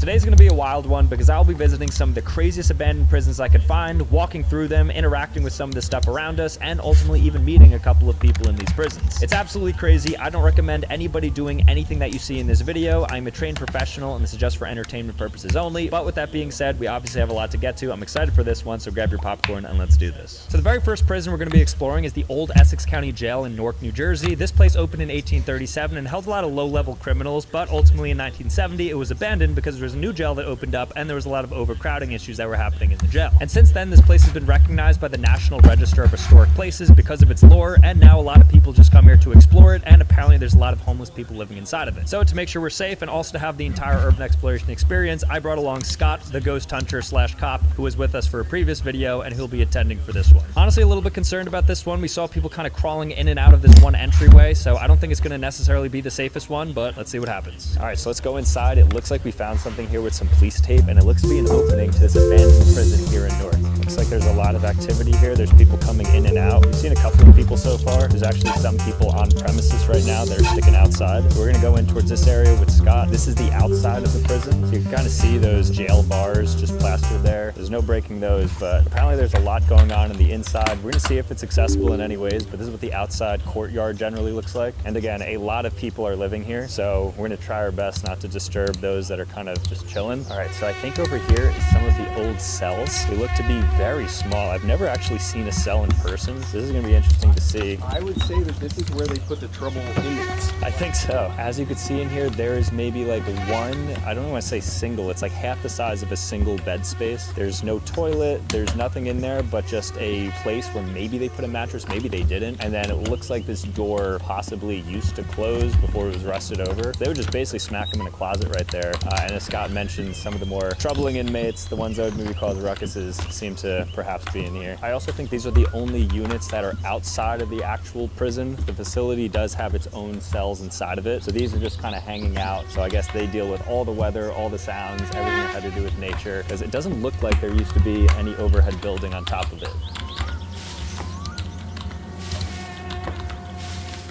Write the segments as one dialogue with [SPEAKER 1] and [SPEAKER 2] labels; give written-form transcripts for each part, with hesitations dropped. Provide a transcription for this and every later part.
[SPEAKER 1] Today's gonna be a wild one because I'll be visiting some of the craziest abandoned prisons I could find, walking through them, interacting with some of the stuff around us, and ultimately even meeting a couple of people in these prisons. It's absolutely crazy. I don't recommend anybody doing anything that you see in this video. I'm a trained professional and this is just for entertainment purposes only. But with that being said, we obviously have a lot to get to. I'm excited for this one, so grab your popcorn and let's do this. So the very first prison we're gonna be exploring is the old Essex County Jail in Newark, New Jersey. This place opened in 1837 and held a lot of low-level criminals, but ultimately in 1970 it was abandoned because there was a new jail that opened up and there was a lot of overcrowding issues that were happening in the jail. And since then, this place has been recognized by the National Register of Historic Places because of its lore, and now a lot of people just come here to explore it, and apparently there's a lot of homeless people living inside of it. So to make sure we're safe and also to have the entire urban exploration experience, I brought along Scott, the ghost hunter / cop, who was with us for a previous video, and he'll be attending for this one. Honestly, a little bit concerned about this one. We saw people kind of crawling in and out of this one entryway, so I don't think it's going to necessarily be the safest one, but let's see what happens. All right, so let's go inside. It looks like we found something here with some police tape, and it looks to be an opening to this abandoned prison here in Newark. Looks like there's a lot of activity here. There's people coming in and out. We've seen a couple of people so far. There's actually some people on premises right now that are sticking outside. We're gonna go in towards this area with Scott. This is the outside of the prison. So you can kind of see those jail bars just plastered there. There's no breaking those, but apparently there's a lot going on in the inside. We're gonna see if it's accessible in any ways, but this is what the outside courtyard generally looks like. And again, a lot of people are living here, so we're gonna try our best not to disturb those that are kind of just chilling. All right, so I think over here is some of the old cells. They look to be very small. I've never actually seen a cell in person. This is gonna be interesting to see.
[SPEAKER 2] I would say that this is where they put the trouble inmates.
[SPEAKER 1] I think so. As you can see in here, there is maybe like one, I don't want to say single, it's like half the size of a single bed space. There's no toilet, there's nothing in there but just a place where maybe they put a mattress, maybe they didn't. And then it looks like this door possibly used to close before it was rusted over. They would just basically smack them in a closet right there. And as Scott mentioned, some of the more troubling inmates, the ones that would maybe cause ruckuses, seem to perhaps be in here. I also think these are the only units that are outside of the actual prison. The facility does have its own cells inside of it. So these are just kind of hanging out. So I guess they deal with all the weather, all the sounds, everything that had to do with nature, because it doesn't look like there used to be any overhead building on top of it.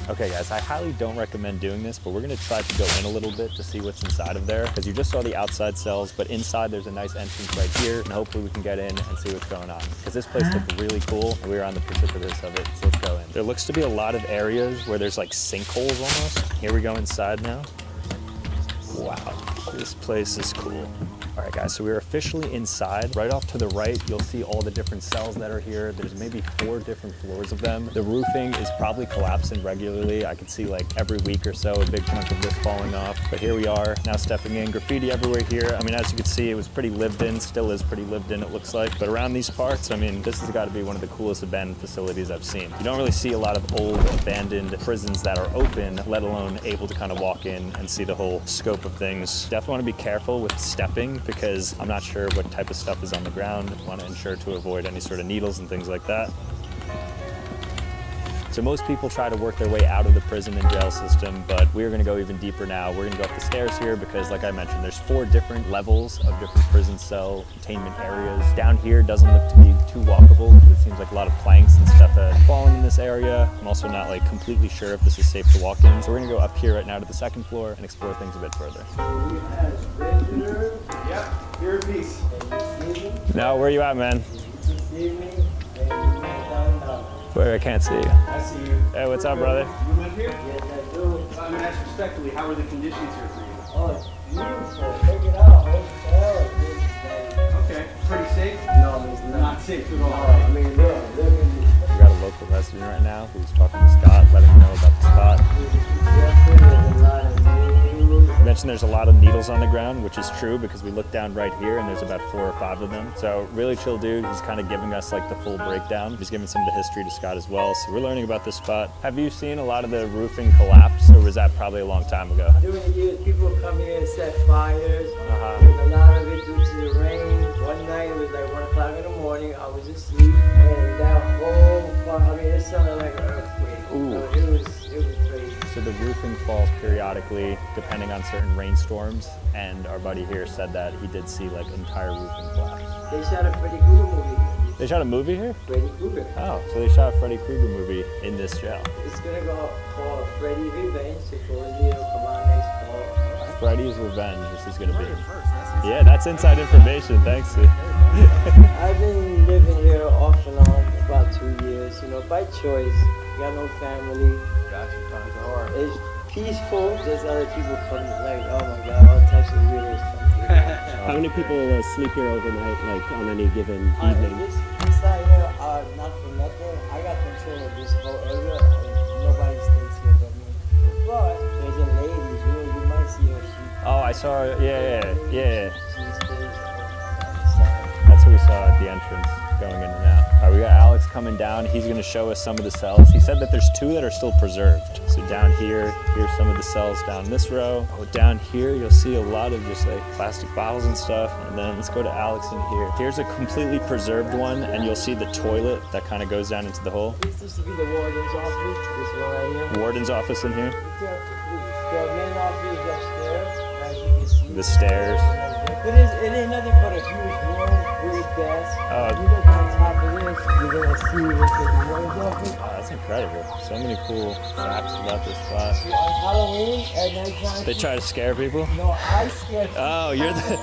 [SPEAKER 1] Okay guys, I highly don't recommend doing this, but we're gonna try to go in a little bit to see what's inside of there, because you just saw the outside cells, but inside there's a nice entrance right here, and hopefully we can get in and see what's going on, because this place looked really cool, and we were on the precipice of it, so let's go in. There looks to be a lot of areas where there's like sinkholes almost. Here we go inside now. Wow, this place is cool. All right guys, so we're officially inside. Right off to the right, you'll see all the different cells that are here. There's maybe 4 different floors of them. The roofing is probably collapsing regularly. I could see like every week or so a big chunk of this falling off. But here we are, now stepping in. Graffiti everywhere here. I mean, as you can see, it was pretty lived in, still is pretty lived in, it looks like. But around these parts, I mean, this has got to be one of the coolest abandoned facilities I've seen. You don't really see a lot of old abandoned prisons that are open, let alone able to kind of walk in and see the whole scope of things. Definitely want to be careful with stepping, because I'm not sure what type of stuff is on the ground. I want to ensure to avoid any sort of needles and things like that. So most people try to work their way out of the prison and jail system, but we're gonna go even deeper now. We're gonna go up the stairs here because, like I mentioned, there's 4 different levels of different prison cell containment areas. Down here doesn't look to be too walkable, because it seems like a lot of planks and stuff had fallen in this area. I'm also not like completely sure if this is safe to walk in. So we're gonna go up here right now to the 2nd floor and explore things a bit further.
[SPEAKER 2] Yep, here in peace.
[SPEAKER 1] No, where are you at, man? Where? I can't see you.
[SPEAKER 2] I see you.
[SPEAKER 1] Hey, what's up, brother?
[SPEAKER 2] You live here?
[SPEAKER 3] Yes, I do.
[SPEAKER 2] I'm gonna ask respectfully, how are the conditions here for you?
[SPEAKER 3] Oh, it's beautiful. Check it out. Hotel.
[SPEAKER 2] Okay, pretty safe?
[SPEAKER 3] No, it's not.
[SPEAKER 2] Not safe at all.
[SPEAKER 3] No, I mean, look at this.
[SPEAKER 1] We got a local resident right now who's talking to Scott, letting him know about the spot.
[SPEAKER 3] There's a lot of news.
[SPEAKER 1] You mentioned there's a lot of needles on the ground, which is true because we look down right here and there's about 4 or 5 of them. So really chill dude. He's kind of giving us like the full breakdown. He's giving some of the history to Scott as well. So we're learning about this spot. Have you seen a lot of the roofing collapse, or was that probably a long time ago?
[SPEAKER 3] During the years, people come here and set fires.
[SPEAKER 1] Uh-huh.
[SPEAKER 3] A lot of it due to the rain. One night it was like 1 o'clock in the morning. I was asleep, and that whole I mean, it sounded like an earthquake.
[SPEAKER 1] Ooh.
[SPEAKER 3] So it was crazy.
[SPEAKER 1] So the roofing falls periodically depending on certain rainstorms, and our buddy here said that he did see like entire roofing collapse.
[SPEAKER 3] They shot a pretty good movie.
[SPEAKER 1] They shot a movie here?
[SPEAKER 3] Freddy Krueger.
[SPEAKER 1] Oh, so they shot a Freddy Krueger movie in this jail.
[SPEAKER 3] It's gonna go called Freddy Revenge. Supposedly it'll come out next fall.
[SPEAKER 1] Freddy's Revenge, this is gonna be. Yeah, that's inside information, thanks.
[SPEAKER 3] I've been living here off and on for about 2 years, you know, by choice. Got no family.
[SPEAKER 2] Gotcha, times are hard.
[SPEAKER 3] It's peaceful. Just other people come, like, oh my god, all types of weirdos come through.
[SPEAKER 4] How many people sleep here overnight, like on any given
[SPEAKER 3] And
[SPEAKER 4] evening?
[SPEAKER 3] this side here, not for nothing. I got control of this whole area, and nobody stays here but me. But there's a lady, you might see her.
[SPEAKER 1] Oh, I saw, yeah.
[SPEAKER 3] She stays on the side.
[SPEAKER 1] That's who we saw at the entrance going in and out. All right, we got Alex coming down. He's gonna show us some of the cells. He said that there's 2 that are still preserved. So down here, here's some of the cells down this row. Oh, down here, you'll see a lot of just like plastic bottles and stuff. And then let's go to Alex in here. Here's a completely preserved one, and you'll see the toilet that kind of goes down into the hole.
[SPEAKER 3] This used to be the warden's office, this one right here.
[SPEAKER 1] Warden's office in here.
[SPEAKER 3] The main office is upstairs, as you can see.
[SPEAKER 1] The stairs.
[SPEAKER 3] It ain't nothing but a huge room with a desk. If you look on top of this, you're gonna see what's in the warden's office.
[SPEAKER 1] Oh, that's incredible. So many cool facts about this spot.
[SPEAKER 3] See, on Halloween, at nighttime,
[SPEAKER 1] They try to scare people.
[SPEAKER 3] no, I scared people.
[SPEAKER 1] Oh, you're the.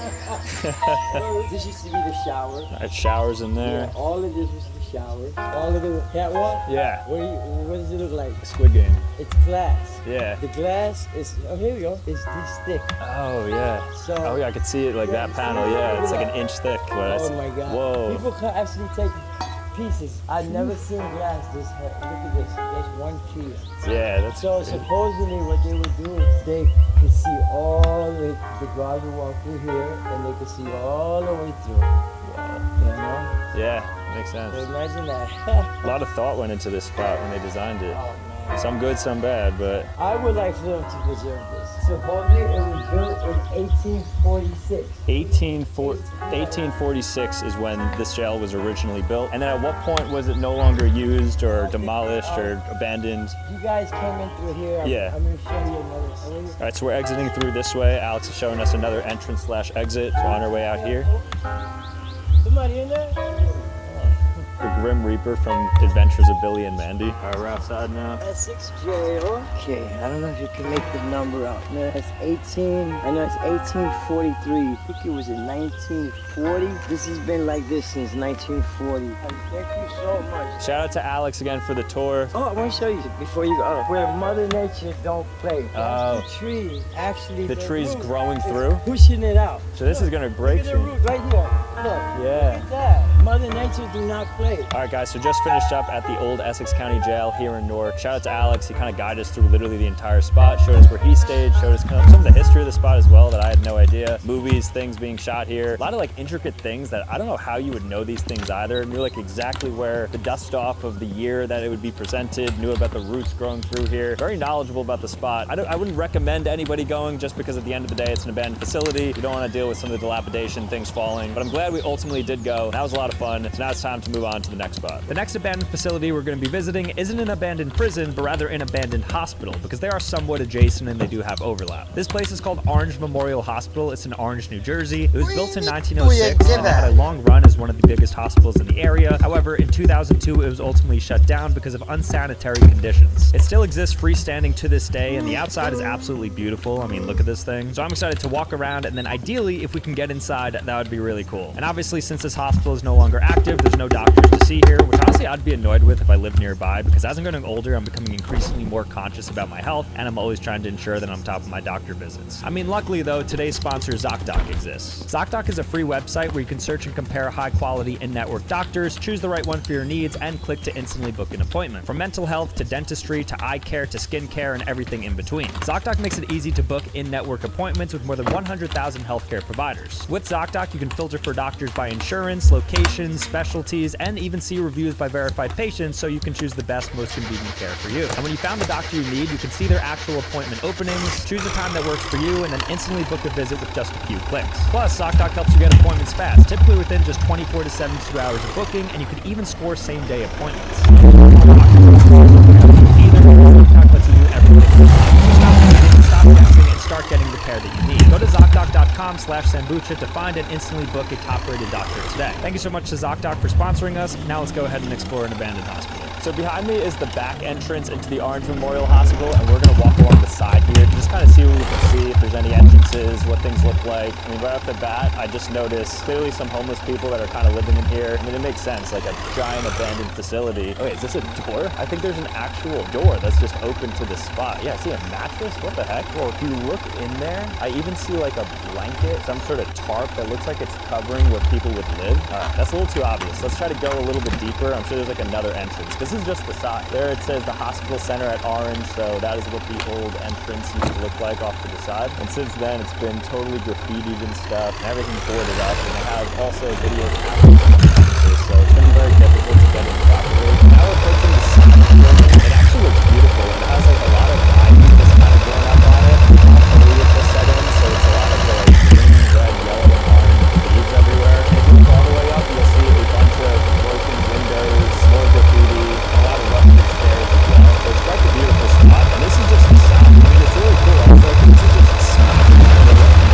[SPEAKER 3] This used to be the shower.
[SPEAKER 1] There's showers in
[SPEAKER 3] Yeah,
[SPEAKER 1] there.
[SPEAKER 3] all of this was the shower. All of the catwalk.
[SPEAKER 1] Yeah.
[SPEAKER 3] What does it look like?
[SPEAKER 1] Squid Game.
[SPEAKER 3] It's glass.
[SPEAKER 1] Yeah.
[SPEAKER 3] The glass is, oh, here we go. It's this thick.
[SPEAKER 1] Oh yeah.
[SPEAKER 3] So,
[SPEAKER 1] Oh yeah, I could see it like that panel. Yeah, it's like an inch thick. But
[SPEAKER 3] oh my God.
[SPEAKER 1] Whoa.
[SPEAKER 3] People can actually take pieces. I've never seen glass this heavy. Look at this. That's one piece.
[SPEAKER 1] Yeah, that's.
[SPEAKER 3] So supposedly what they would do is they could see all the guards would walk through here and they could see all the way through. You know?
[SPEAKER 1] Yeah, makes sense.
[SPEAKER 3] So imagine that.
[SPEAKER 1] A lot of thought went into this spot when they designed it.
[SPEAKER 3] Oh man.
[SPEAKER 1] Some good, some bad, but
[SPEAKER 3] I would like for them to preserve this. Supposedly it was built in 1846.
[SPEAKER 1] 1846 is when this jail was originally built. And then at what point was it no longer used or demolished or abandoned?
[SPEAKER 3] You guys came in through here.
[SPEAKER 1] Yeah.
[SPEAKER 3] I'm going to show you another.
[SPEAKER 1] All right, so we're exiting through this way. Alex is showing us another entrance/exit. So on our way out here,
[SPEAKER 3] Somebody in there?
[SPEAKER 1] the Grim Reaper from Adventures of Billy and Mandy. All right, we're outside now.
[SPEAKER 3] Essex Jail. Okay, I don't know if you can make the number out. No, that's 18. I know it's 1843. I think it was in 1940. This has been like this since 1940. Thank you so much.
[SPEAKER 1] Shout out to Alex again for the tour.
[SPEAKER 3] Oh, I want to show you before you go. Where Mother Nature don't play.
[SPEAKER 1] Oh.
[SPEAKER 3] That's the tree. Actually,
[SPEAKER 1] The tree's
[SPEAKER 3] root
[SPEAKER 1] growing
[SPEAKER 3] is
[SPEAKER 1] through?
[SPEAKER 3] pushing it out.
[SPEAKER 1] So this is gonna break
[SPEAKER 3] Look at the
[SPEAKER 1] soon.
[SPEAKER 3] root right here. Look.
[SPEAKER 1] Yeah.
[SPEAKER 3] Look at that. Mother Nature do not play.
[SPEAKER 1] All right, guys, so just finished up at the old Essex County Jail here in Newark. Shout out to Alex. He kind of guided us through literally the entire spot, showed us where he stayed, showed us kind of some of the history of the spot as well that I had no idea. Movies, things being shot here. A lot of like intricate things that I don't know how you would know these things either. Knew like exactly where the dust off of the year that it would be presented, knew about the roots growing through here. Very knowledgeable about the spot. I wouldn't recommend anybody going just because at the end of the day, it's an abandoned facility. You don't want to deal with some of the dilapidation, things falling. But I'm glad we ultimately did go. That was a lot of fun. So now it's time to move on to the next spot. The next abandoned facility we're going to be visiting isn't an abandoned prison, but rather an abandoned hospital, because they are somewhat adjacent and they do have overlap. This place is called Orange Memorial Hospital. It's in Orange, New Jersey. It was built in 1906 and it had a long run as one of the biggest hospitals in the area. However, in 2002, it was ultimately shut down because of unsanitary conditions. It still exists freestanding to this day, and the outside is absolutely beautiful. I mean, look at this thing. So I'm excited to walk around, and then ideally, if we can get inside, that would be really cool. And obviously, since this hospital is no longer active, there's no doctors to see here, which honestly I'd be annoyed with if I lived nearby, because as I'm getting older, I'm becoming increasingly more conscious about my health, and I'm always trying to ensure that I'm on top of my doctor visits. I mean, luckily though, today's sponsor ZocDoc exists. ZocDoc is a free website where you can search and compare high-quality in-network doctors, choose the right one for your needs, and click to instantly book an appointment. From mental health to dentistry to eye care to skin care and everything in between. ZocDoc makes it easy to book in-network appointments with more than 100,000 healthcare providers. With ZocDoc, you can filter for doctors by insurance, locations, specialties, and even see reviews by verified patients so you can choose the best, most convenient care for you. And when you found the doctor you need, you can see their actual appointment openings, choose a time that works for you, and then instantly book a visit with just a few clicks. Plus, ZocDoc helps you get appointments fast, typically within just 24 to 72 hours of booking, and you can even score same-day appointments. ZocDoc lets you do everything. Stop guessing and start getting the care that you need. Go to ZocDoc.com zocdoc.com/sambucha to find and instantly book a top-rated doctor today. Thank you so much to ZocDoc for sponsoring us. Now let's go ahead and explore an abandoned hospital. So behind me is the back entrance into the Orange Memorial Hospital, and we're gonna walk along the side here to just kind of see what we can see, if there's any entrances, what things look like. I mean, right off the bat, I just noticed clearly some homeless people that are kind of living in here. I mean, it makes sense, like a giant abandoned facility. Okay, is this a door? I think there's an actual door that's just open to this spot. Yeah, I see a mattress, what the heck? Well, if you look in there, I even see like a blanket, some sort of tarp that looks like it's covering where people would live. All right, that's a little too obvious. Let's try to go a little bit deeper. I'm sure there's like another entrance. This is just the side. There it says the hospital center at Orange, so that is what the old entrance used to look like off to the side. And since then, it's been totally graffitied and stuff, and everything's boarded up, and they have also video cameras, so it's been very difficult to get in properly. Now we're approaching the side of the building. It actually looks beautiful. It has like a lot of ivy just kind of growing up on it. Foliage just set in, so it's a lot of like green, red, yellow, and orange leaves everywhere. If you look all the way up, you'll see a bunch of broken windows, more graffiti, and a lot of rusted stairs as well. So it's quite a beautiful spot, and this is just the side. I mean, it's really cool. Also, this is just smashing the middle of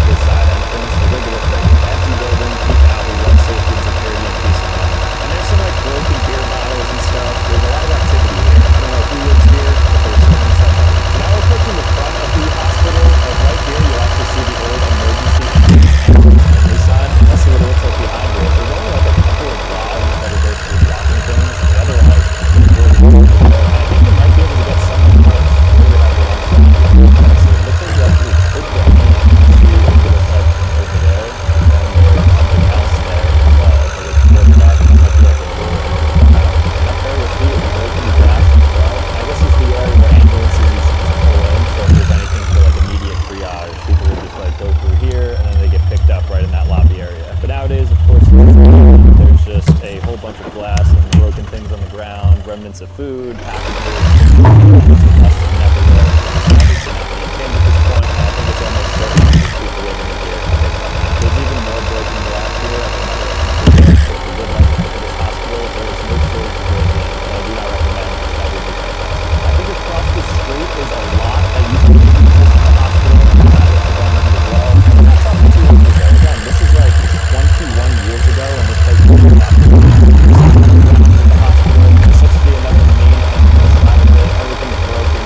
[SPEAKER 1] the side entrance, the regular empty building, keep out with one safety and security and peace of mind. And there's some like broken beer bottles and stuff. There's a lot of activity here. I don't know who lives here, but there's certainly somebody. So now we're approaching the front of the hospital. Like right here, you'll actually see the old emergency only sign. Let's see what it looks like behind it. There's only like a couple of logs that are basically blocking things. The other like 40 minutes ago. And I think you might be able to get some of the parts. Maybe have the one side. So it looks like you actually could go in and see a bit of like over there. And then there's something else there as well. So it's boarded up. It might be like a door. And up there you'll see a broken glass as well. And I guess this is the area where ambulances used to just pull in. So if there's anything for like immediate triage, people will just like go through here and then they get picked up right in that lobby area. But nowadays, of course, there's just a whole bunch of glass and broken things on the ground, remnants of food, packages, bits of plastic and everywhere. Obviously not maintained at this point, and I think it's almost certain that people living in here have picked up. There's even more broken glass here at another entrance. So if you would like to go to this hospital, there is no storage facility, and I do not recommend that that would be quite possible. I think across the street is a lot that used to be just in the hospital, and that is abandoned as well. And that's not 2 years ago. Again, this is like 21 years ago, and this place was in the hospital. This looks to be another main entrance out of it. Everything's broken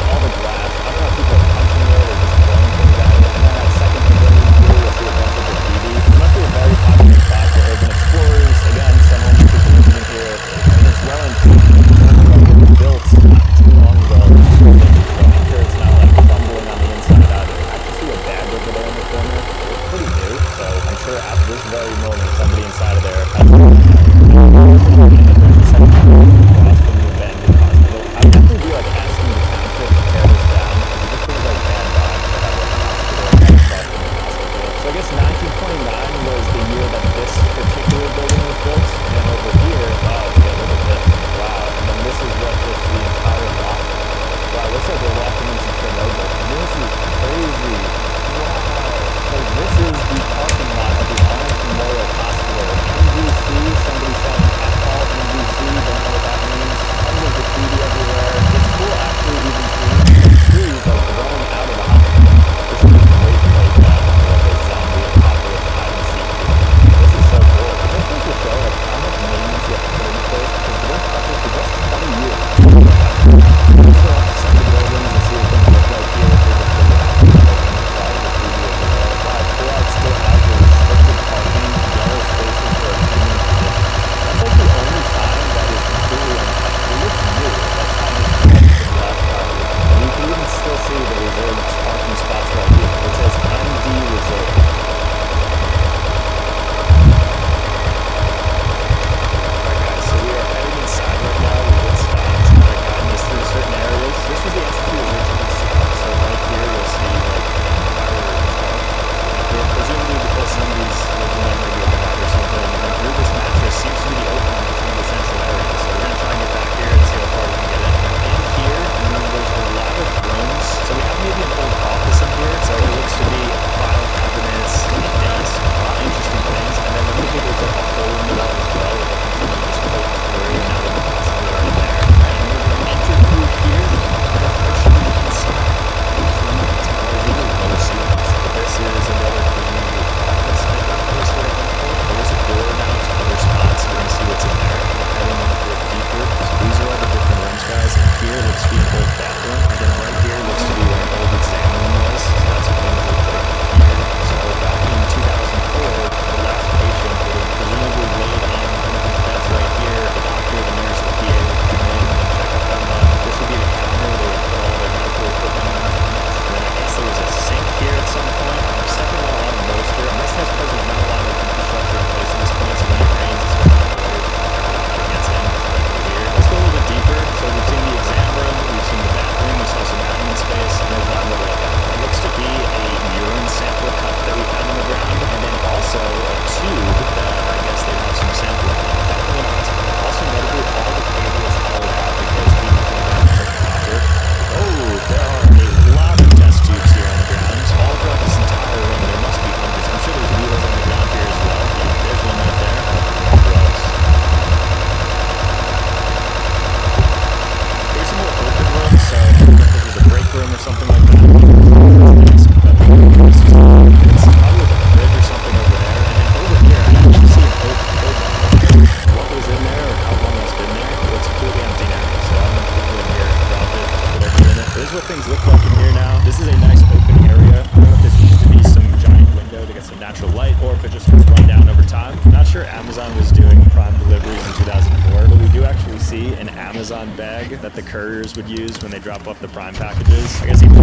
[SPEAKER 1] Amazon bag that the couriers would use when they drop off the Prime packages. I guess he
[SPEAKER 5] Bo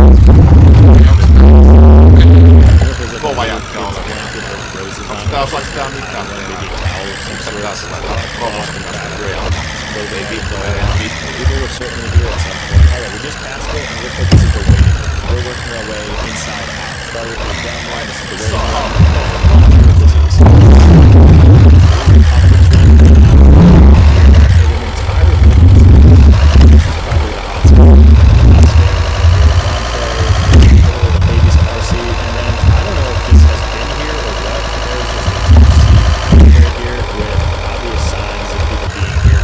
[SPEAKER 5] vajakka ole.
[SPEAKER 1] roses on
[SPEAKER 5] Tää
[SPEAKER 1] it.
[SPEAKER 5] osaaks tää mitään?
[SPEAKER 1] Maybe a towel of some sort.
[SPEAKER 5] Tässä laitetaan promotion.
[SPEAKER 1] Maybe people were certainly here at some point. Alright, we just passed it and it looks like this is the waiting room. We're working our way inside out. Started with the down line, this is the waiting room. This is probably the hot spot. Baby's car seat, and then I don't know if this has been here or what. There's just a seat right here with obvious signs of people being here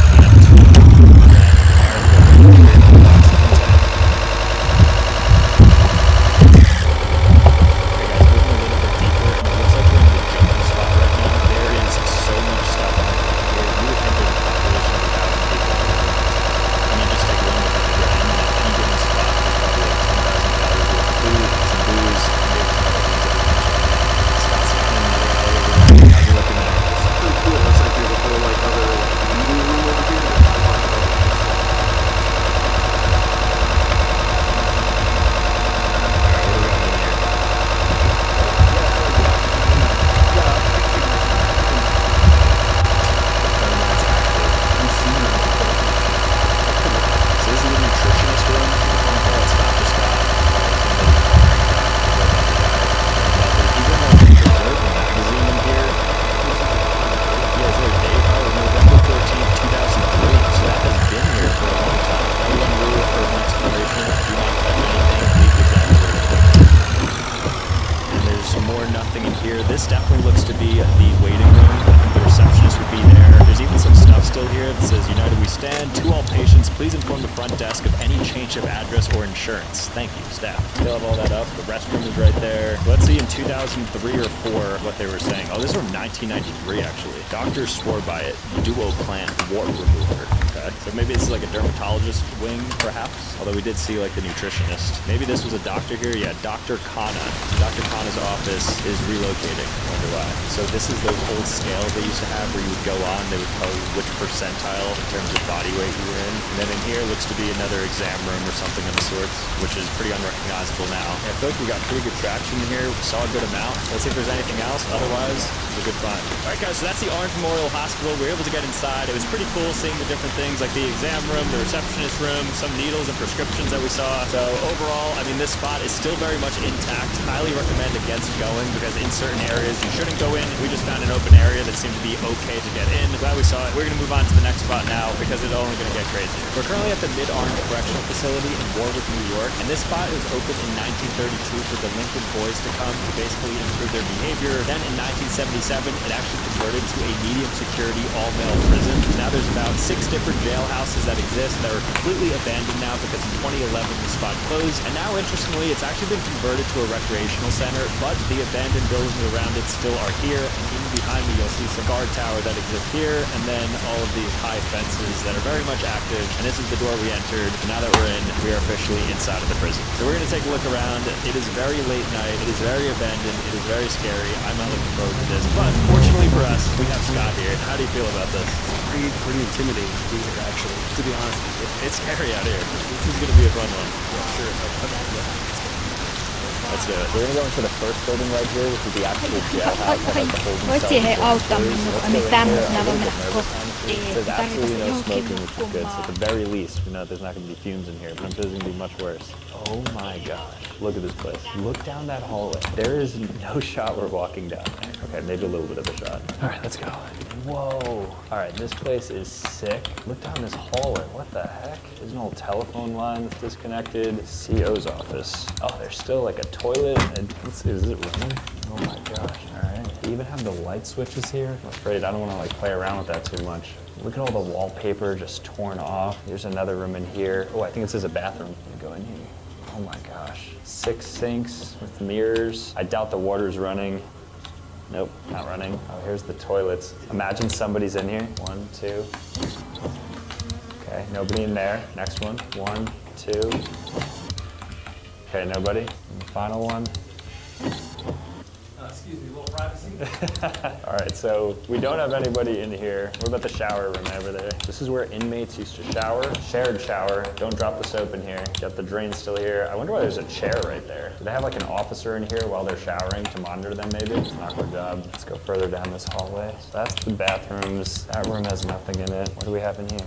[SPEAKER 1] This definitely looks to be the waiting room. The receptionist would be there. There's even some stuff still here that says, United We Stand. To all patients, please inform the front desk of any change of address or insurance. Thank you, staff. They'll have all that up. The restroom is right there. Let's see in 2003 or 4 what they were saying. Oh, this is from 1993, actually. Doctors swore by it. Duo plant wart remover. Okay, so maybe this is like a dermatologist wing, perhaps? Although we did see like the nutritionist. Maybe this was a doctor here. Yeah, Dr. Khanna. Dr. Khanna's office is relocating. I wonder why. So this is those old scales they used to have where you would go on, they would tell you which percentile in terms of body weight you were in. And then in here looks to be another exam room or something of the sorts, which is pretty unrecognizable now. I feel like we got pretty good traction in here. We saw a good amount. Let's see if there's anything else. Otherwise, it was a good find. All right, guys, so that's the Orange Memorial Hospital. We were able to get inside. It was pretty cool seeing the different things like the exam room, the receptionist room, some needles and prescriptions that we saw. So overall, I mean, this spot is still very much intact. Highly recommend against going because in certain areas you shouldn't go in. We just found an open area that seemed to be okay to get in. Glad we saw it. We're going to move on to the next spot now because it's only going to get crazier. We're currently at the Mid-Orange Correctional Facility in Warwick, New York, and this spot was opened in 1932 for the Lincoln Boys to come to basically improve their behavior. Then in 1977, it actually converted to a medium security all-male prison. Now there's about 6 different jailhouses that exist that are completely abandoned now because in 2011 the spot closed. And now, interestingly, it's actually been converted to a recreational center, but the abandoned buildings around it still are here. And even behind me, you'll see some guard tower that exists here, and then all of these high fences that are very much active. And this is the door we entered. And now that we're in, we are officially inside of the prison. So we're going to take a look around. It is very late night. It is very abandoned. It is very scary. I'm not looking forward to this, but fortunately for us, we have Scott here. How do you feel about this?
[SPEAKER 6] Pretty intimidating to be here, actually, to be honest with you.
[SPEAKER 1] It's scary out here. This is going to be a fun one.
[SPEAKER 6] Yeah, sure.
[SPEAKER 1] Let's do it. We're going to go into the first building right here, which is the actual jailhouse that has the holding
[SPEAKER 7] Voit
[SPEAKER 1] cells.
[SPEAKER 7] siihen auttaa minua, niin tämmöisenä voi mennä kotiin.
[SPEAKER 1] There's absolutely no
[SPEAKER 7] Johonkin
[SPEAKER 1] smoking, which is good. So at
[SPEAKER 7] nukkumaan.
[SPEAKER 1] the very least, we know that there's not going to be fumes in here, but I'm sure there's going to be much worse. Oh my gosh. Look at this place. Look down that hallway. There is no shot we're walking down there. Okay, maybe a little bit of a shot. All right, let's go. Whoa. All right, this place is sick. Look down this hallway. What the heck? There's an old telephone line that's disconnected. CO's office. Oh, there's still like a toilet. And is it running? Oh my gosh. All right. They even have the light switches here. I'm afraid I don't want to like play around with that too much. Look at all the wallpaper just torn off. There's another room in here. Oh, I think this is a bathroom. Let me go in here. Oh my gosh. 6 sinks with mirrors. I doubt the water's running. Nope, not running. Oh, here's the toilets. Imagine somebody's in here. 1, 2. Okay, nobody in there. Next one. 1, 2. Okay, nobody. And the final one.
[SPEAKER 2] Excuse me, a little privacy.
[SPEAKER 1] All right, so we don't have anybody in here. What about the shower room over there? This is where inmates used to shower. Shared shower. Don't drop the soap in here. Got the drain still here. I wonder why there's a chair right there. Do they have like an officer in here while they're showering to monitor them maybe? It's not their job. Let's go further down this hallway. So that's the bathrooms. That room has nothing in it. What do we have in here?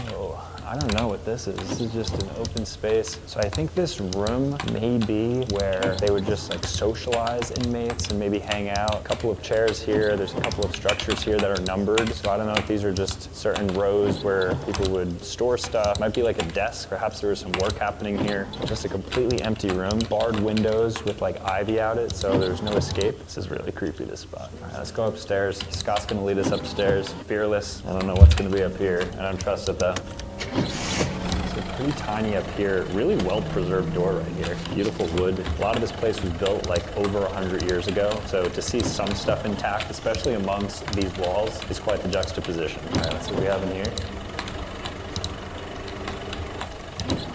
[SPEAKER 1] Oh, I don't know what this is. This is just an open space. So I think this room may be where they would just like socialize inmates and maybe hang out. A couple of chairs here. There's a couple of structures here that are numbered. So I don't know if these are just certain rows where people would store stuff. Might be like a desk. Perhaps there was some work happening here. Just a completely empty room. Barred windows with like ivy out it, so there's no escape. This is really creepy, this spot. All right, let's go upstairs. Scott's gonna lead us upstairs. Fearless. I don't know what's gonna be up here. I don't trust it though. So pretty tiny up here, really well-preserved door right here. Beautiful wood. A lot of this place was built like over 100 years ago, so to see some stuff intact, especially amongst these walls, is quite the juxtaposition. All right, let's see what we have in here.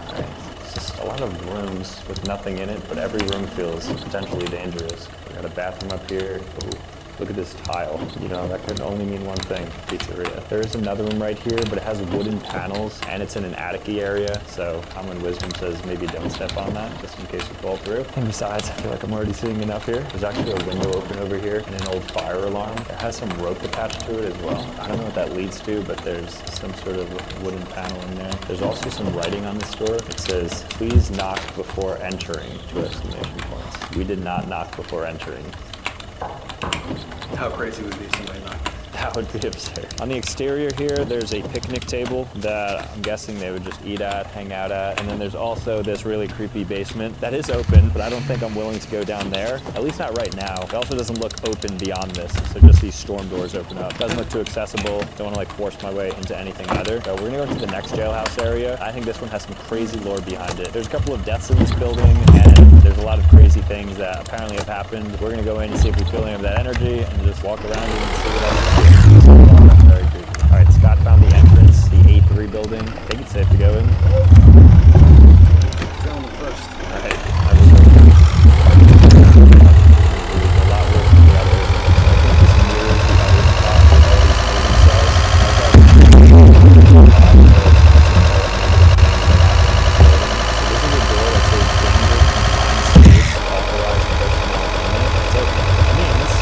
[SPEAKER 1] All right, it's just a lot of rooms with nothing in it, but every room feels potentially dangerous. We got a bathroom up here. Ooh. Look at this tile. You know, that could only mean one thing, pizzeria. There is another room right here, but it has wooden panels, and it's in an attic-y area, so common wisdom says maybe don't step on that, just in case you fall through. And besides, I feel like I'm already seeing enough here. There's actually a window open over here, and an old fire alarm. It has some rope attached to it as well. I don't know what that leads to, but there's some sort of wooden panel in there. There's also some writing on this door. It says, please knock before entering, 2 exclamation points. We did not knock before entering.
[SPEAKER 2] How crazy would it be if somebody knocked?
[SPEAKER 1] That would be absurd. On the exterior here, there's a picnic table that I'm guessing they would just eat at, hang out at. And then there's also this really creepy basement that is open, but I don't think I'm willing to go down there, at least not right now. It also doesn't look open beyond this, so just these storm doors open up. Doesn't look too accessible. Don't want to like force my way into anything either. So we're gonna go into the next jailhouse area. I think this one has some crazy lore behind it. There's a couple of deaths in this building, and there's a lot of crazy things that apparently have happened. We're gonna go in and see if we feel any of that energy and just walk around it and see what happens. That's very creepy. All right, Scott found the entrance, the A3 building. I think it's safe to go in.
[SPEAKER 6] Gentlemen first.
[SPEAKER 1] All right, I will go. There's a lot worse than the other. I think this mirrors the other spot with all these holding cells. So this is a door that says danger, confined space, authorized personnel only. So that means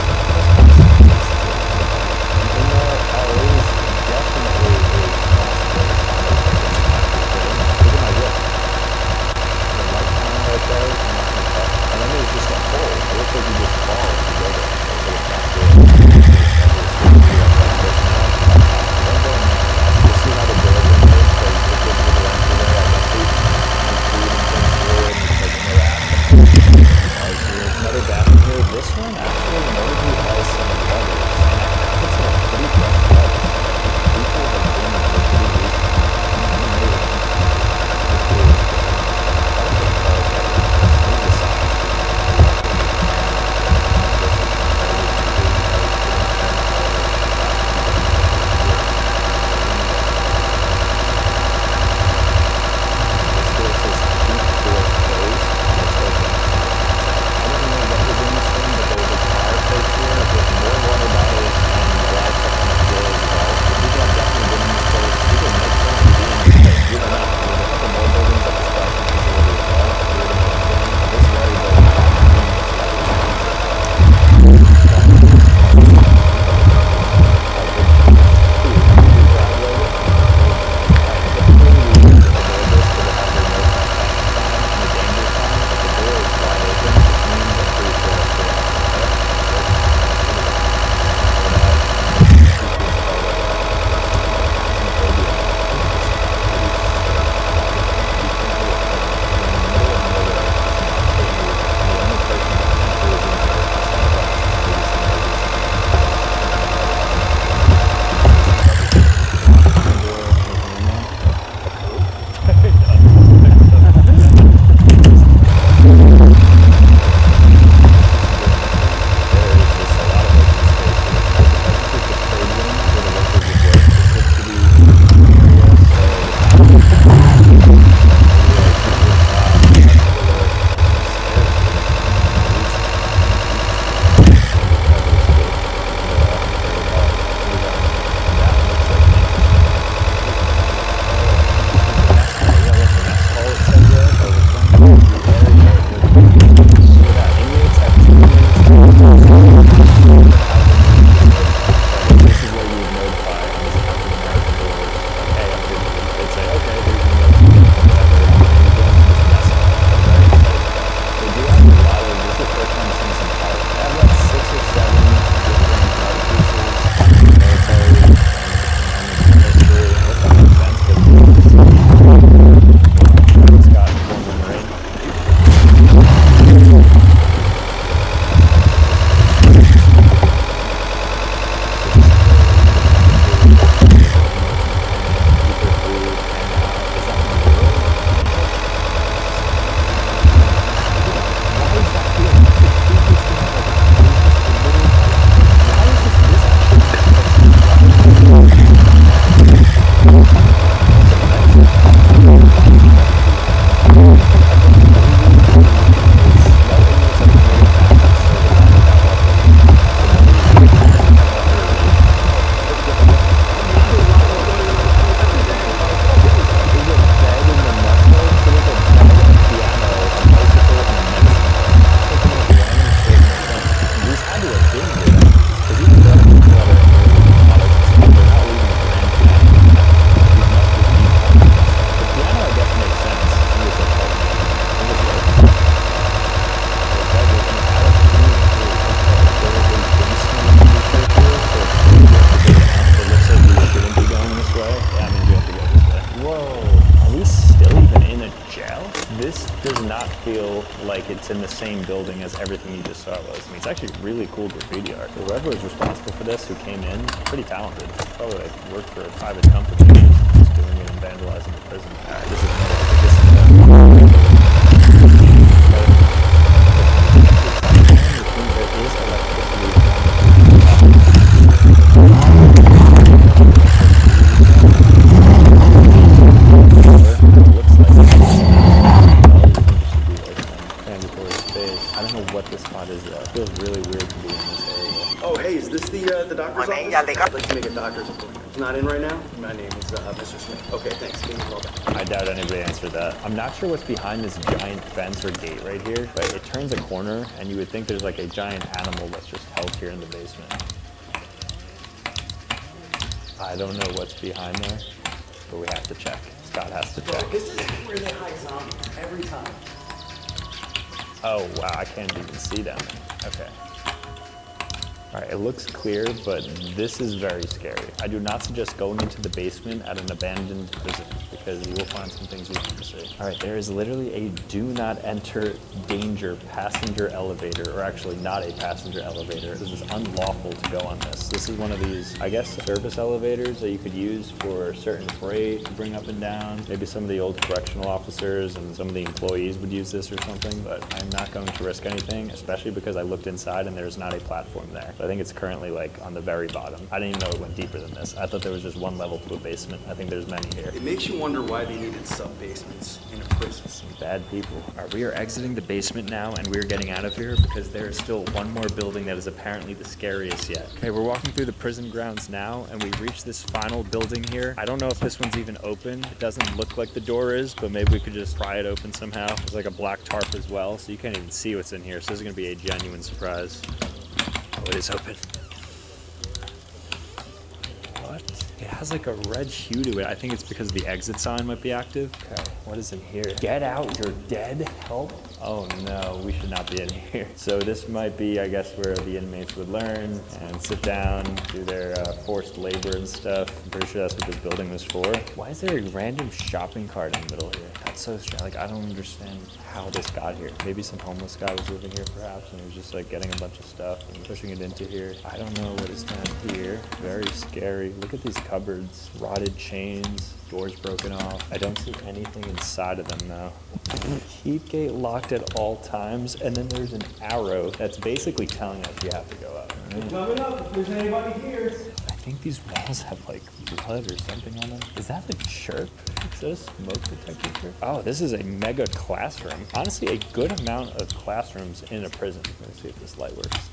[SPEAKER 1] feel like it's in the same building as everything you just saw was. I mean, it's actually really cool graffiti art. Whoever was responsible for this, who came in, pretty talented. Probably like worked for a private company, just doing it and vandalizing the prison. All right, this is I don't know what this spot is though. It feels really weird to be in this area.
[SPEAKER 2] Oh, hey, is this the doctor's office? I'd like to make a doctor's appointment. It's not in right now? My name is Mr. Smith. Okay, thanks. Give me a call back.
[SPEAKER 1] I doubt anybody answered that. I'm not sure what's behind this giant fence or gate right here, but it turns a corner and you would think there's like a giant animal that's just held here in the basement. I don't know what's behind there, but we have to check. Scott has to check.
[SPEAKER 2] This is where they hide zombies every time.
[SPEAKER 1] Oh, wow, I can't even see down there. Okay. All right, it looks clear, but this is very scary. I do not suggest going into the basement at an abandoned prison because you will find some things you want to see. All right, there is literally a do not enter danger passenger elevator, or actually not a passenger elevator. This is unlawful to go on this. This is one of these, I guess, service elevators that you could use for certain freight to bring up and down. Maybe some of the old correctional officers and some of the employees would use this or something, but I'm not going to risk anything, especially because I looked inside and there's not a platform there. I think it's currently like on the very bottom. I didn't even know it went deeper than this. I thought there was just one level to a basement. I think there's many here.
[SPEAKER 2] It makes you wonder why they needed sub-basements in a prison.
[SPEAKER 1] Some bad people. All right, we are exiting the basement now and we're getting out of here because there is still one more building that is apparently the scariest yet. Okay, we're walking through the prison grounds now and we've reached this final building here. I don't know if this one's even open. It doesn't look like the door is, but maybe we could just pry it open somehow. There's like a black tarp as well, so you can't even see what's in here. So this is gonna be a genuine surprise. Oh, it is open. What? It has like a red hue to it. I think it's because the exit sign might be active. Okay, what is in here? Get out, you're dead. Help. Oh no, we should not be in here. So this might be, I guess, where the inmates would learn and sit down, do their forced labor and stuff. I'm pretty sure that's what this building was for. Why is there a random shopping cart in the middle here? That's so strange. Like, I don't understand how this got here. Maybe some homeless guy was living here perhaps and he was just like getting a bunch of stuff and pushing it into here. I don't know what is down here. Very scary. Look at these cupboards. Rotted chains. Doors broken off. I don't see anything inside of them though. Heat gate locked at all times, and then there's an arrow that's basically telling us you have to go out.
[SPEAKER 2] Coming up if there's anybody here.
[SPEAKER 1] I think these walls have like blood or something on them. Is that a chirp? Is that a smoke detector chirp? Oh, this is a mega classroom. Honestly, a good amount of classrooms in a prison. Let's see if this light works.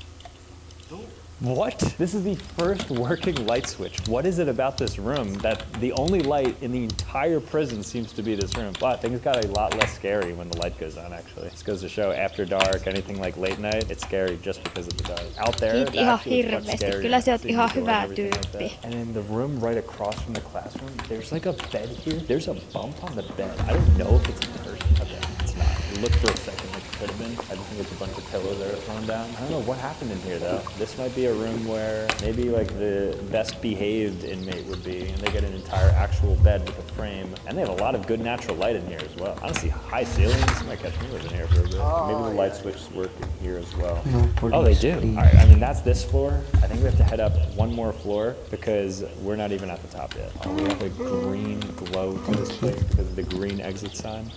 [SPEAKER 1] What? This is the first working light switch. What is it about this room that the only light in the entire prison seems to be this room? But things got a lot less scary when the light goes on, actually. This goes to show after dark, anything like late night, it's scary just because of the dark. Out there,
[SPEAKER 7] Kiit
[SPEAKER 1] the
[SPEAKER 7] ihan
[SPEAKER 1] actual is much
[SPEAKER 7] hirveästi.
[SPEAKER 1] scarier.
[SPEAKER 7] Kyllä sä oot
[SPEAKER 1] Seeing
[SPEAKER 7] ihan
[SPEAKER 1] the door
[SPEAKER 7] hyvä
[SPEAKER 1] and everything like
[SPEAKER 7] tyyppi.
[SPEAKER 1] that. And in the room right across from the classroom, there's like a bed here. There's a bump on the bed. I don't know if it's a person. Okay, it's not. It looked for a second like it could have been. I just think it's a bunch of pillows that are thrown down. I don't know what happened in here though. This might be a room where maybe like the best behaved inmate would be, and they get an entire actual bed with a frame. And they have a lot of good natural light in here as well. Honestly, high ceilings might catch me living here for a bit. Maybe the light switches work in here as well. Oh, they do. All right, I mean, that's this floor. I think we have to head up one more floor because we're not even at the top yet. Oh, we have a green glow to this place because of the green exit sign.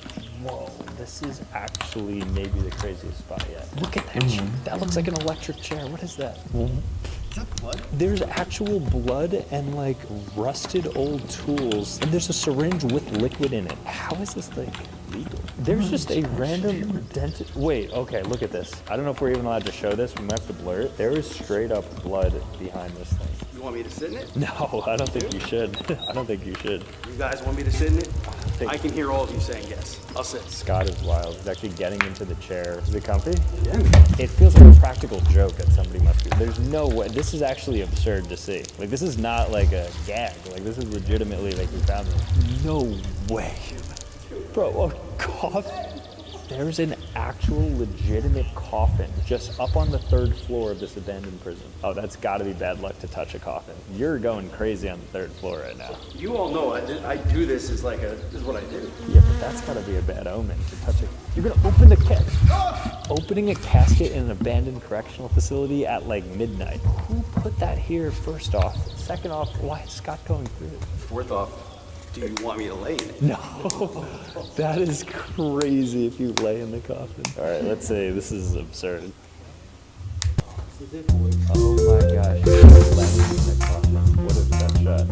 [SPEAKER 1] Whoa, this is actually maybe the craziest spot yet. Look at that. That looks like an electric chair. What is that?
[SPEAKER 2] Is that blood?
[SPEAKER 1] There's actual blood and like rusted old tools. And there's a syringe with liquid in it. How is this like legal? There's just a random dented. Wait, okay, look at this. I don't know if we're even allowed to show this. We might have to blur it. There is straight up blood behind this thing.
[SPEAKER 2] You want me to sit in it?
[SPEAKER 1] No, I don't think you should. I don't think you should.
[SPEAKER 2] You guys want me to sit in it? I can hear all of you saying yes. I'll sit.
[SPEAKER 1] Scott is wild. He's actually getting into the chair. Is it comfy?
[SPEAKER 2] Yeah.
[SPEAKER 1] It feels like a practical joke that somebody must do. There's no way. This is actually absurd to see. Like, this is not like a gag. Like, this is legitimately like we found this. No way. Bro, a coffin? There's an actual legitimate coffin just up on the 3rd floor of this abandoned prison. Oh, that's gotta be bad luck to touch a coffin. You're going crazy on the 3rd floor right now.
[SPEAKER 2] You all know I do this as like this is what I do.
[SPEAKER 1] Yeah, but that's gotta be a bad omen to touch it. You're gonna open the opening a casket in an abandoned correctional facility at like midnight. Who put that here, first off? Second off, why is Scott going through it?
[SPEAKER 2] Fourth off, do you want me to lay in it?
[SPEAKER 1] No, that is crazy if you lay in the coffin. All right, let's say this is absurd. Oh my gosh, you're laying in the coffin. What is that shot?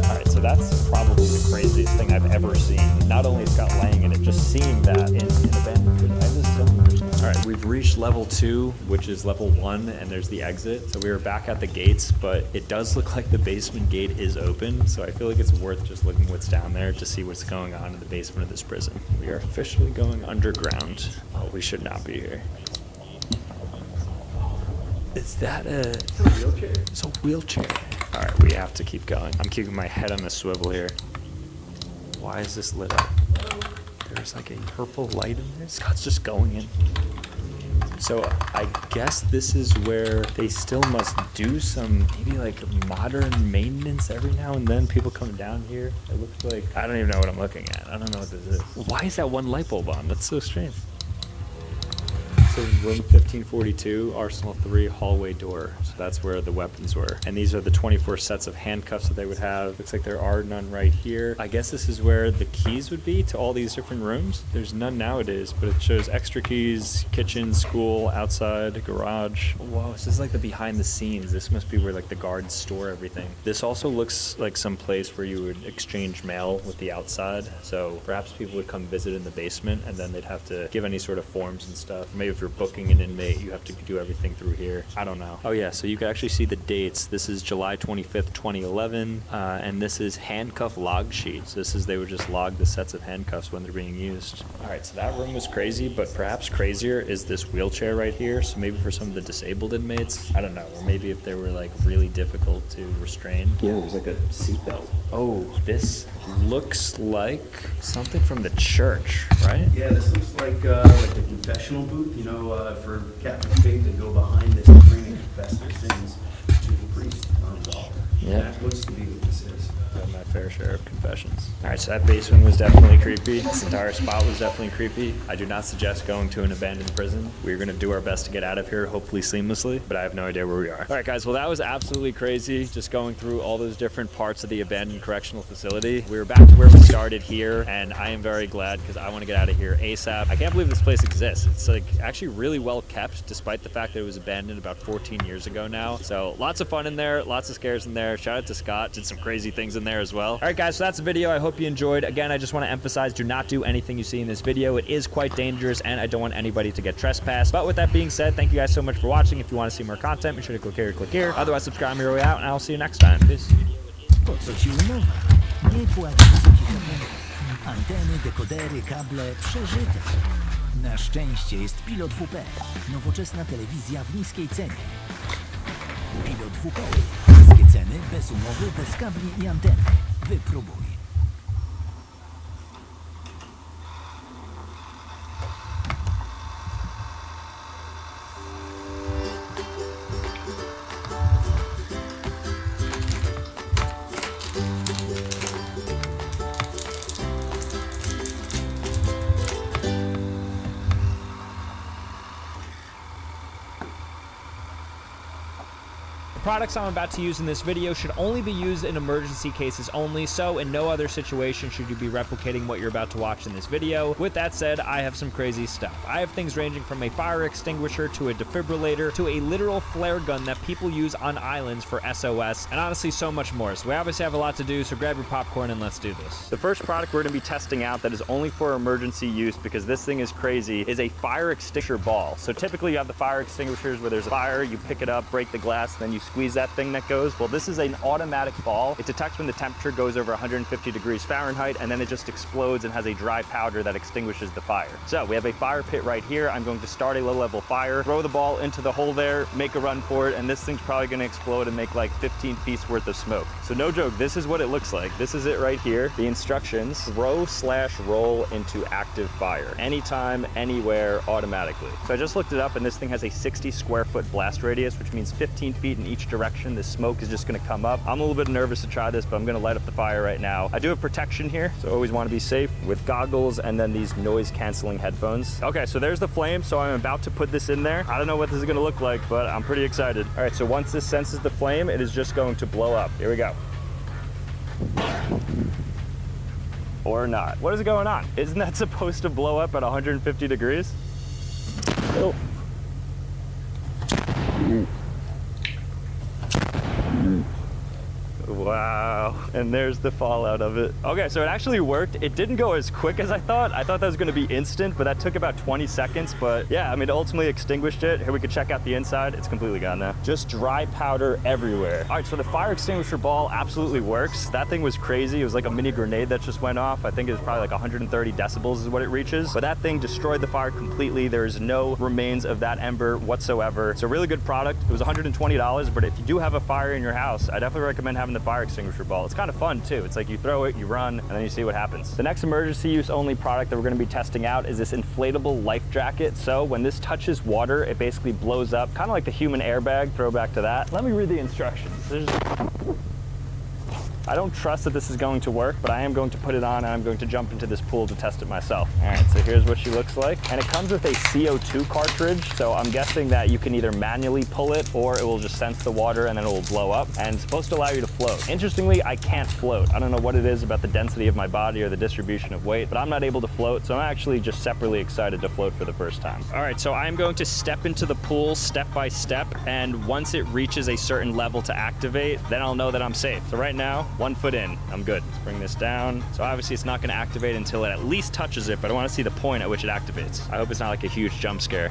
[SPEAKER 1] All right, so that's probably the craziest thing I've ever seen. Not only Scott laying in it, just seeing that in an abandoned prison. I just don't understand. All right, we've reached level 2, which is level 1, and there's the exit. So we are back at the gates, but it does look like the basement gate is open. So I feel like it's worth just looking what's down there to see what's going on in the basement of this prison. We are officially going underground. Oh, we should not be here. Is that It's a wheelchair. It's a wheelchair. All right, we have to keep going. I'm keeping my head on the swivel here. Why is this lit up? There's like a purple light in there. Scott's just going in. So I guess this is where they still must do some maybe like modern maintenance every now and then. People come down here. It looks like, I don't even know what I'm looking at. I don't know what this is. Why is that one light bulb on? That's so strange. So room 1542, Arsenal 3, hallway door. So that's where the weapons were. And these are the 24 sets of handcuffs that they would have. Looks like there are none right here. I guess this is where the keys would be to all these different rooms. There's none nowadays, but it shows extra keys, kitchen, school, outside, garage. Whoa, this is like the behind the scenes. This must be where like the guards store everything. This also looks like some place where you would exchange mail with the outside. So perhaps people would come visit in the basement and then they'd have to give any sort of forms and stuff. Maybe if you're booking an inmate, you have to do everything through here. I don't know. Oh yeah, so you can actually see the dates. This is July 25th, 2011, and this is handcuff log sheets. This is, they would just log the sets of handcuffs when they're being used. All right, so that room was crazy, but perhaps crazier is this wheelchair right here. So maybe for some of the disabled inmates, I don't know, or maybe if they were like really difficult to restrain.
[SPEAKER 4] Yeah, there's like a seatbelt.
[SPEAKER 1] Oh, this looks like something from the church, right?
[SPEAKER 2] Yeah, this looks like the confessional booth, you know, for Catholic faith, they go behind this screen and confess their sins to the priest on the altar.
[SPEAKER 1] Yeah.
[SPEAKER 2] That looks to be what this is.
[SPEAKER 1] Had my fair share of confessions. All right, so that basement was definitely creepy. This entire spot was definitely creepy. I do not suggest going to an abandoned prison. We're gonna do our best to get out of here, hopefully seamlessly, but I have no idea where we are. All right, guys, well, that was absolutely crazy, just going through all those different parts of the abandoned correctional facility. We were back to where we started here, and I am very glad because I want to get out of here ASAP. I can't believe this place exists. It's like actually really well kept, despite the fact that it was abandoned about 14 years ago now. So lots of fun in there, lots of scares in there. Shout out to Scott, did some crazy things in there as well. All right, guys, so that's the video. I hope you enjoyed. Again, I just want to emphasize, do not do anything you see in this video. It is quite dangerous, and I don't want anybody to get trespassed. But with that being said, thank you guys so much for watching. If you want to see more content, make sure to click here, click here. Otherwise, subscribe on your way out, and I'll see you next time. Peace.
[SPEAKER 8] Po co ci umowa? Nie płać wysokich abonentów. Anteny, dekodery, kable, przeżyte. Na szczęście jest Pilot WP. Nowoczesna telewizja w niskiej cenie. Pilot WP. Niskie ceny, bez umowy, bez kabli i anteny. Wypróbuj.
[SPEAKER 1] Products I'm about to use in this video should only be used in emergency cases only, so in no other situation should you be replicating what you're about to watch in this video. With that said, I have some crazy stuff. I have things ranging from a fire extinguisher to a defibrillator to a literal flare gun that people use on islands for SOS, and honestly so much more. So we obviously have a lot to do, so grab your popcorn and let's do this. The first product we're going to be testing out that is only for emergency use, because this thing is crazy, is a fire extinguisher ball. So typically you have the fire extinguishers where there's a fire, you pick it up, break the glass, then you squeeze that thing that goes. Well, this is an automatic ball. It detects when the temperature goes over 150 degrees Fahrenheit, and then it just explodes and has a dry powder that extinguishes the fire. So we have a fire pit right here. I'm going to start a low-level fire, throw the ball into the hole there, make a run for it, and this thing's probably gonna explode and make like 15 feet worth of smoke. So no joke, this is what it looks like. This is it right here. The instructions: throw/roll into active fire. Anytime, anywhere, automatically. So I just looked it up, and this thing has a 60 square foot blast radius, which means 15 feet in each direction. This smoke is just gonna come up. I'm a little bit nervous to try this, but I'm gonna light up the fire right now. I do have protection here, so I always wanna be safe with goggles and then these noise canceling headphones. Okay, so there's the flame, so I'm about to put this in there. I don't know what this is gonna look like, but I'm pretty excited. All right, so once this senses the flame, it is just going to blow up. Here we go. Or not. What is going on? Isn't that supposed to blow up at 150 degrees? Oh. Wow, and there's the fallout of it. Okay, so it actually worked. It didn't go as quick as I thought. I thought that was gonna be instant, but that took about 20 seconds. But yeah, I mean, it ultimately extinguished it. Here, we could check out the inside. It's completely gone now. Just dry powder everywhere. All right, so the fire extinguisher ball absolutely works. That thing was crazy. It was like a mini grenade that just went off. I think it was probably like 130 decibels is what it reaches. But that thing destroyed the fire completely. There's no remains of that ember whatsoever. It's a really good product. It was $120, but if you do have a fire in your house, I definitely recommend having the fire extinguisher ball. It's kind of fun too. It's like you throw it, you run, and then you see what happens. The next emergency use only product that we're going to be testing out is this inflatable life jacket. So when this touches water, it basically blows up, kind of like the human airbag. Throwback to that. Let me read the instructions. I don't trust that this is going to work, but I am going to put it on and I'm going to jump into this pool to test it myself. All right, so here's what she looks like. And it comes with a CO2 cartridge, so I'm guessing that you can either manually pull it or it will just sense the water and then it will blow up, and it's supposed to allow you to float. Interestingly, I can't float. I don't know what it is about the density of my body or the distribution of weight, but I'm not able to float, so I'm actually just separately excited to float for the first time. All right, so I'm going to step into the pool step by step, and once it reaches a certain level to activate, then I'll know that I'm safe. So right now, 1 foot in, I'm good. Let's bring this down. So obviously it's not gonna activate until it at least touches it, but I wanna see the point at which it activates. I hope it's not like a huge jump scare.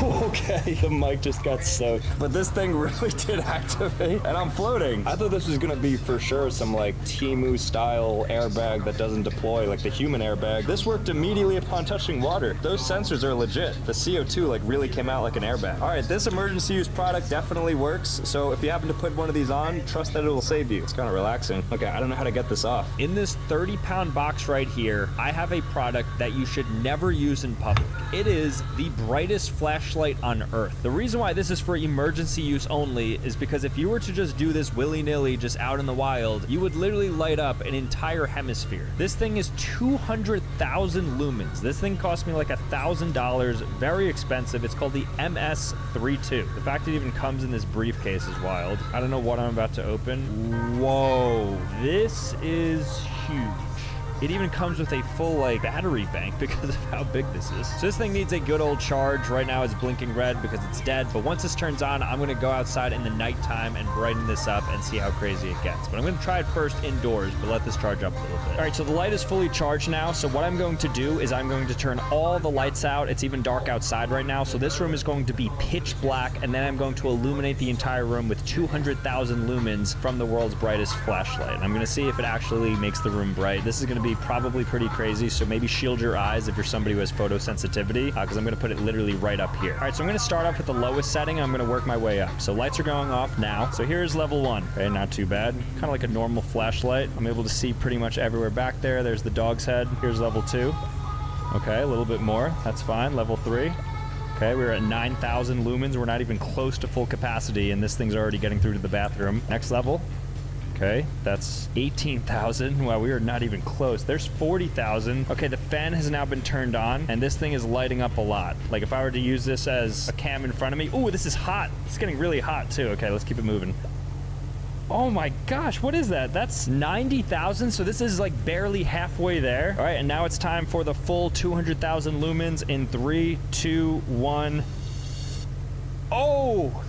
[SPEAKER 1] Okay, the mic just got soaked. But this thing really did activate, and I'm floating. I thought this was gonna be for sure some like Temu style airbag that doesn't deploy like the human airbag. This worked immediately upon touching water. Those sensors are legit. The CO2 like really came out like an airbag. All right, this emergency use product definitely works. So if you happen to put one of these on, trust that it will save you. It's kind of relaxing. Okay, I don't know how to get this off. In this 30-pound box right here, I have a product that you should never use in public. It is the brightest flashlight on earth. The reason why this is for emergency use only is because if you were to just do this willy-nilly just out in the wild, you would literally light up an entire hemisphere. This thing is 200,000 lumens. This thing cost me like $1,000, very expensive. It's called the MS32. The fact it even comes in this briefcase is wild. I don't know what I'm about to open. Whoa, this is huge. It even comes with a full like battery bank because of how big this is. So this thing needs a good old charge. Right now it's blinking red because it's dead, but once this turns on, I'm gonna go outside in the nighttime and brighten this up and see how crazy it gets. But I'm gonna try it first indoors, but let this charge up a little bit. All right, so the light is fully charged now. So what I'm going to do is I'm going to turn all the lights out. It's even dark outside right now. So this room is going to be pitch black, and then I'm going to illuminate the entire room with 200,000 lumens from the world's brightest flashlight. And I'm gonna see if it actually makes the room bright. This is gonna be probably pretty crazy, so maybe shield your eyes if you're somebody who has photosensitivity, because I'm gonna put it literally right up here. All right, so I'm gonna start off with the lowest setting, and I'm gonna work my way up. So lights are going off now. So here's level 1. Okay, not too bad. Kind of like a normal flashlight. I'm able to see pretty much everywhere back there. There's the dog's head. Here's level 2. Okay, a little bit more. That's fine. Level 3. Okay, we're at 9,000 lumens. We're not even close to full capacity, and this thing's already getting through to the bathroom. Next level. Okay, that's 18,000. Wow, we are not even close. There's 40,000. Okay, the fan has now been turned on, and this thing is lighting up a lot. Like, if I were to use this as a cam in front of me... Ooh, this is hot. It's getting really hot, too. Okay, let's keep it moving. Oh my gosh, what is that? That's 90,000, so this is like barely halfway there. All right, and now it's time for the full 200,000 lumens in 3, 2, 1. Oh!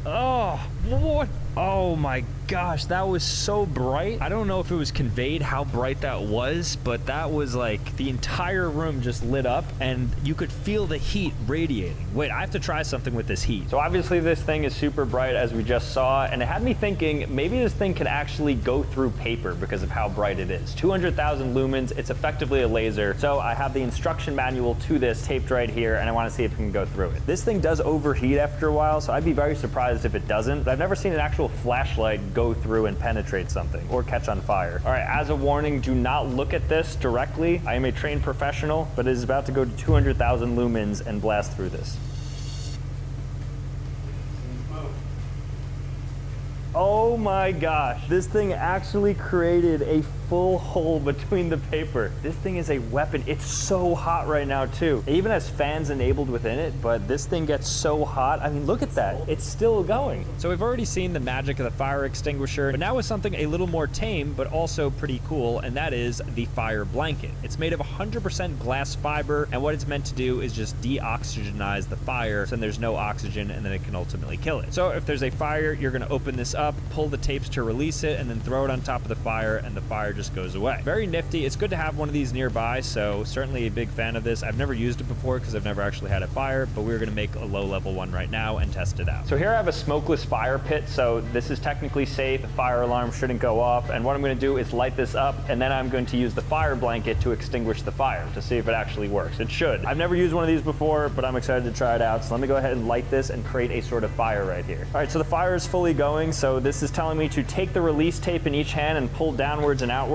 [SPEAKER 1] Oh! What? Oh my gosh, that was so bright. I don't know if it was conveyed how bright that was, but that was like the entire room just lit up and you could feel the heat radiating. Wait, I have to try something with this heat. So obviously this thing is super bright as we just saw, and it had me thinking maybe this thing can actually go through paper because of how bright it is. 200,000 lumens, it's effectively a laser. So I have the instruction manual to this taped right here, and I want to see if it can go through it. This thing does overheat after a while, so I'd be very surprised if it doesn't. But I've never seen an actual flashlight go through and penetrate something or catch on fire. All right, as a warning, do not look at this directly. I am a trained professional, but it is about to go to 200,000 lumens and blast through this. Oh my gosh, this thing actually created a full hole between the paper. This thing is a weapon. It's so hot right now too. It even has fans enabled within it, but this thing gets so hot. I mean, look at that. It's still going. So we've already seen the magic of the fire extinguisher, but now with something a little more tame, but also pretty cool, and that is the fire blanket. It's made of 100% glass fiber, and what it's meant to do is just de-oxygenize the fire so then there's no oxygen, and then it can ultimately kill it. So if there's a fire, you're gonna open this up, pull the tapes to release it, and then throw it on top of the fire, and the fire just goes away. Very nifty. It's good to have one of these nearby, so certainly a big fan of this. I've never used it before because I've never actually had a fire, but we're gonna make a low-level one right now and test it out. So here I have a smokeless fire pit, so this is technically safe. The fire alarm shouldn't go off, and what I'm gonna do is light this up, and then I'm going to use the fire blanket to extinguish the fire to see if it actually works. It should. I've never used one of these before, but I'm excited to try it out, so let me go ahead and light this and create a sort of fire right here. All right, so the fire is fully going, so this is telling me to take the release tape in each hand and pull downwards and outwards.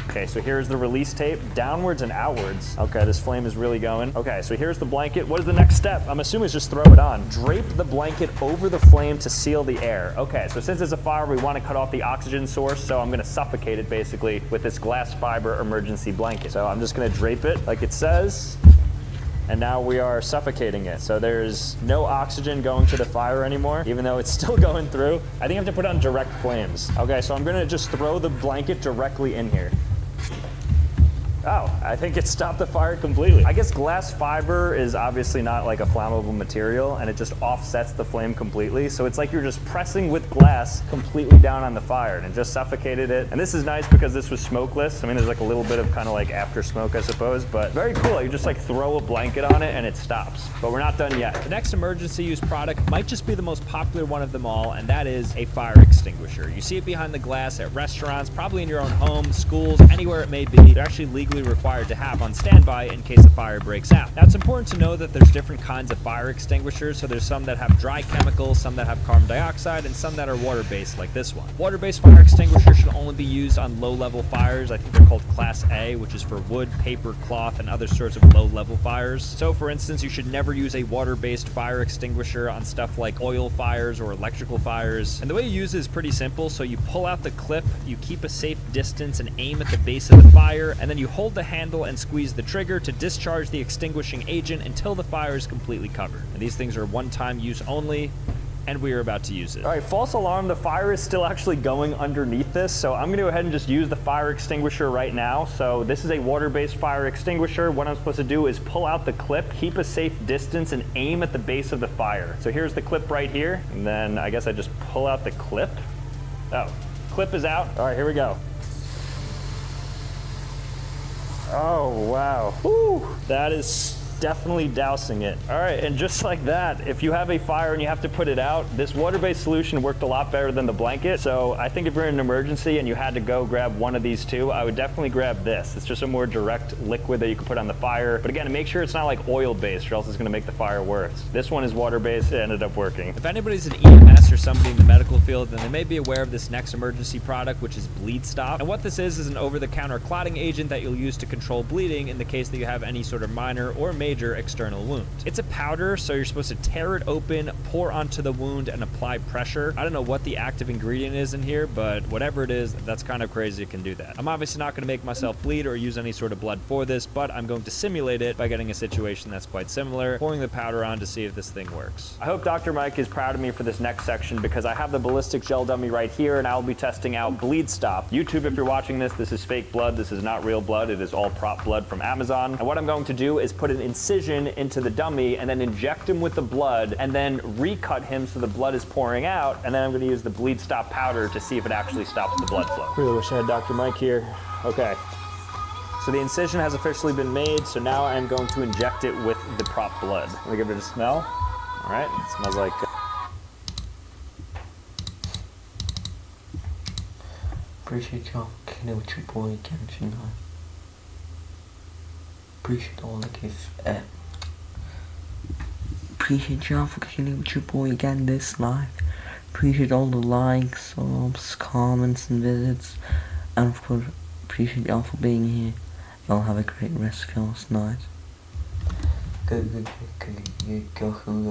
[SPEAKER 1] Okay, so here's the release tape, downwards and outwards. Okay, this flame is really going. Okay, so here's the blanket. What is the next step? I'm assuming it's just throw it on. Drape the blanket over the flame to seal the air. Okay, so since it's a fire, we want to cut off the oxygen source, so I'm gonna suffocate it basically with this glass fiber emergency blanket. So I'm just gonna drape it like it says, and now we are suffocating it. So there's no oxygen going to the fire anymore, even though it's still going through. I think I have to put it on direct flames. Okay, so I'm gonna just throw the blanket directly in here. Oh, I think it stopped the fire completely. I guess glass fiber is obviously not like a flammable material, and it just offsets the flame completely. So it's like you're just pressing with glass completely down on the fire, and it just suffocated it. And this is nice because this was smokeless. I mean, there's like a little bit of kind of like after smoke, I suppose, but very cool. You just like throw a blanket on it and it stops. But we're not done yet. The next emergency use product might just be the most popular one of them all, and that is a fire extinguisher. You see it behind the glass at restaurants, probably in your own home, schools, anywhere it may be. They're actually legally required to have on standby in case a fire breaks out. Now, it's important to know that there's different kinds of fire extinguishers. So there's some that have dry chemicals, some that have carbon dioxide, and some that are water-based like this one. Water-based fire extinguishers should only be used on low-level fires. I think they're called Class A, which is for wood, paper, cloth, and other sorts of low-level fires. So for instance, you should never use a water-based fire extinguisher on stuff like oil fires or electrical fires. And the way you use it is pretty simple. So you pull out the clip, you keep a safe distance and aim at the base of the fire, and then you hold the handle and squeeze the trigger to discharge the extinguishing agent until the fire is completely covered. And these things are one-time use only, and we are about to use it. All right, false alarm, the fire is still actually going underneath this, so I'm gonna go ahead and just use the fire extinguisher right now. So this is a water-based fire extinguisher. What I'm supposed to do is pull out the clip, keep a safe distance, and aim at the base of the fire. So here's the clip right here, and then I guess I just pull out the clip. Oh, clip is out. All right, here we go. Oh, wow. Whew, that is definitely dousing it. All right, and just like that, if you have a fire and you have to put it out, this water-based solution worked a lot better than the blanket. So I think if you're in an emergency and you had to go grab one of these two, I would definitely grab this. It's just a more direct liquid that you can put on the fire. But again, make sure it's not like oil-based or else it's gonna make the fire worse. This one is water-based, it ended up working. If anybody's an EMS or somebody in the medical field, then they may be aware of this next emergency product, which is Bleed Stop. And what this is an over-the-counter clotting agent that you'll use to control bleeding in the case that you have any sort of minor or major external wound. It's a powder, so you're supposed to tear it open, pour onto the wound, and apply pressure. I don't know what the active ingredient is in here, but whatever it is, that's kind of crazy it can do that. I'm obviously not going to make myself bleed or use any sort of blood for this, but I'm going to simulate it by getting a situation that's quite similar, pouring the powder on to see if this thing works. I hope Dr. Mike is proud of me for this next section because I have the ballistic gel dummy right here, and I'll be testing out Bleed Stop. YouTube, if you're watching this, this is fake blood. This is not real blood. It is all prop blood from Amazon. And what I'm going to do is put it in incision into the dummy and then inject him with the blood and then recut him so the blood is pouring out, and then I'm going to use the bleed stop powder to see if it actually stops the blood flow. Really wish I had Dr. Mike here. Okay. So the incision has officially been made, so now I'm going to inject it with the prop blood. Let me give it a smell. All right, it smells like...
[SPEAKER 9] Appreciate y'all kicking it with your boy again tonight. Appreciate all the gifts. Appreciate y'all for kicking it with your boy again this night. Appreciate all the likes, subs, comments, and visits. And of course, appreciate y'all for being here. Y'all have a great rest of y'all's night. Go Julio.